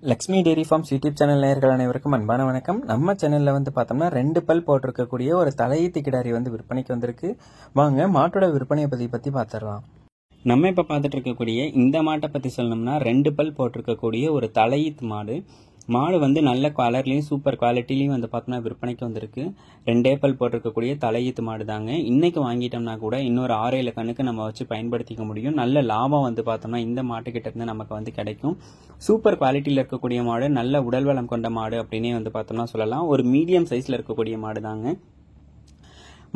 Lakshmi dairy farms YouTube channel நேயர்கள் அனைவருக்கும் அன்பான வணக்கம். நம்ம சேனல்ல பார்த்தோம்னா 2 பல் போட்டிருக்கக்கூடிய ஒரு தலையீத்து கிடாரி விற்பனைக்கு வந்திருக்கு. வாங்க மாட்டோட விற்பனையை பத்தி பார்த்துடலாம். நம்ம இப்போ பார்த்துட்டு இருக்கக்கூடிய இந்த மாட்டை பற்றி சொல்லணும்னா 2 பல் போட்டிருக்கக்கூடிய ஒரு தலையீத்து மாடு. மாடு நல்ல கலர்லையும் சூப்பர் குவாலிட்டிலையும் பார்த்தோம்னா விற்பனைக்கு வந்திருக்கு. 2 பல் போட்டிருக்கக்கூடிய தலையீத்து மாடு தாங்க. இன்னைக்கு வாங்கிட்டோம்னா கூட இன்னொரு 6-7 கண்ணுக்கு நம்ம வச்சு பயன்படுத்திக்க முடியும். நல்ல லாபம் பார்த்தோம்னா இந்த மாட்டுக்கிட்ட இருந்து நமக்கு கிடைக்கும். சூப்பர் குவாலிட்டியில் இருக்கக்கூடிய மாடு, நல்ல உடல் வளம் கொண்ட மாடு அப்படின்னே பார்த்தோம்னா சொல்லலாம். ஒரு மீடியம் சைஸ்ல இருக்கக்கூடிய மாடு தாங்க.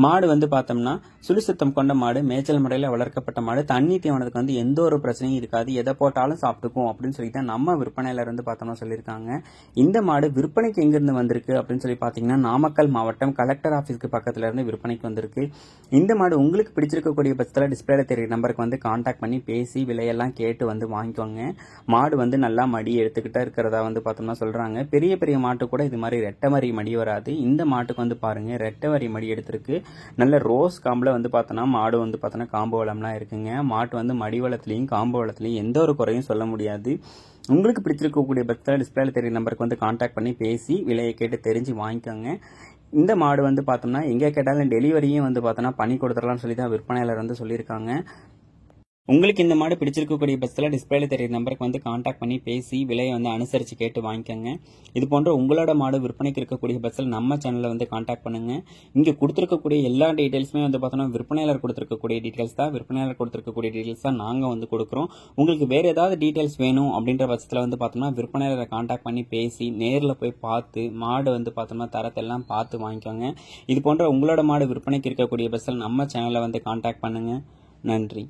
மாடு பார்த்தோம்னா சுழிசுத்தம் கொண்ட மாடு, மேய்ச்சல் முறையில் வளர்க்கப்பட்ட மாடு. தண்ணி தீவனத்துக்கு எந்த ஒரு பிரச்சனையும் இருக்காது, எதை போட்டாலும் சாப்பிட்டுக்கும் அப்படின்னு சொல்லிட்டு நம்ம விற்பனையில இருந்து பார்த்தோம்னா சொல்லியிருக்காங்க. இந்த மாடு விற்பனைக்கு எங்கிருந்து வந்திருக்கு அப்படின்னு சொல்லி பார்த்தீங்கன்னா நாமக்கல் மாவட்டம் கலெக்டர் ஆஃபீஸ்க்கு பக்கத்துல இருந்து விற்பனைக்கு வந்திருக்கு. இந்த மாடு உங்களுக்கு பிடிச்சிருக்கக்கூடிய பட்சத்தில் டிஸ்பிளேல தெரிய நம்பருக்கு கான்டாக்ட் பண்ணி பேசி விலையெல்லாம் கேட்டு வாங்கிக்கோங்க. மாடு நல்லா மடி எடுத்துக்கிட்டே இருக்கிறதா பார்த்தோம்னா சொல்றாங்க. பெரிய பெரிய மாட்டு கூட இது மாதிரி ரெட்டை வரி மடி வராது. இந்த மாட்டுக்கு பாருங்க ரெட்டை வரி மடி எடுத்திருக்கு. நல்ல ரோஸ் காம்புல பார்த்தோன்னா மாடு பார்த்தோன்னா காம்பு வளம்லாம் இருக்குங்க. மாட்டு மடி வளத்திலையும் காம்பு வளத்திலையும் எந்த ஒரு குறையும் சொல்ல முடியாது. உங்களுக்கு பிடிச்சிருக்கக்கூடிய பட்சத்தில் டிஸ்பிளேல தெரிய நம்பருக்கு கான்டாக்ட் பண்ணி பேசி விலையை கேட்டு தெரிஞ்சு வாங்கிக்கோங்க. இந்த மாடு பார்த்தோம்னா எங்கே கேட்டாலும் டெலிவரியும் பார்த்தோன்னா பண்ணி கொடுத்துடலாம்னு சொல்லி தான் விற்பனையாளர் சொல்லியிருக்காங்க. உங்களுக்கு இந்த மாடு பிடிச்சிருக்கக்கூடிய பட்சத்தில் டிஸ்பிளேல தெரிய நம்பருக்கு கான்டாக்ட் பண்ணி பேசி விலையை அனுசரித்து கேட்டு வாங்கிக்கோங்க. இது போன்ற உங்களோட மாடு விற்பனைக்கு இருக்கக்கூடிய பட்சத்தில் நம்ம சேனலில் கான்டாக்ட் பண்ணுங்க. இங்கே கொடுத்துருக்கக்கூடிய எல்லா டீட்டெயில்ஸுமே பார்த்தோம்னா விற்பனையாளர் கொடுத்துருக்கக்கூடிய டீட்டெயில்ஸ் தான். விற்பனையாளர் கொடுத்துருக்கக்கூடிய டீட்டெயில்ஸ் தான் நாங்கள் கொடுக்குறோம். உங்களுக்கு வேறு ஏதாவது டீட்டெயில்ஸ் வேணும் அப்படின்ற பட்சத்தில் பார்த்தோம்னா விற்பனையாளரை கான்டாக்ட் பண்ணி பேசி நேரில் போய் பார்த்து மாடு பார்த்தோம்னா தரத்தெல்லாம் பார்த்து வாங்கிக்கோங்க. இது போன்ற உங்களோட மாடு விற்பனைக்கு இருக்கக்கூடிய பட்சத்தில் நம்ம சேனலில் கான்டாக்ட் பண்ணுங்க. நன்றி.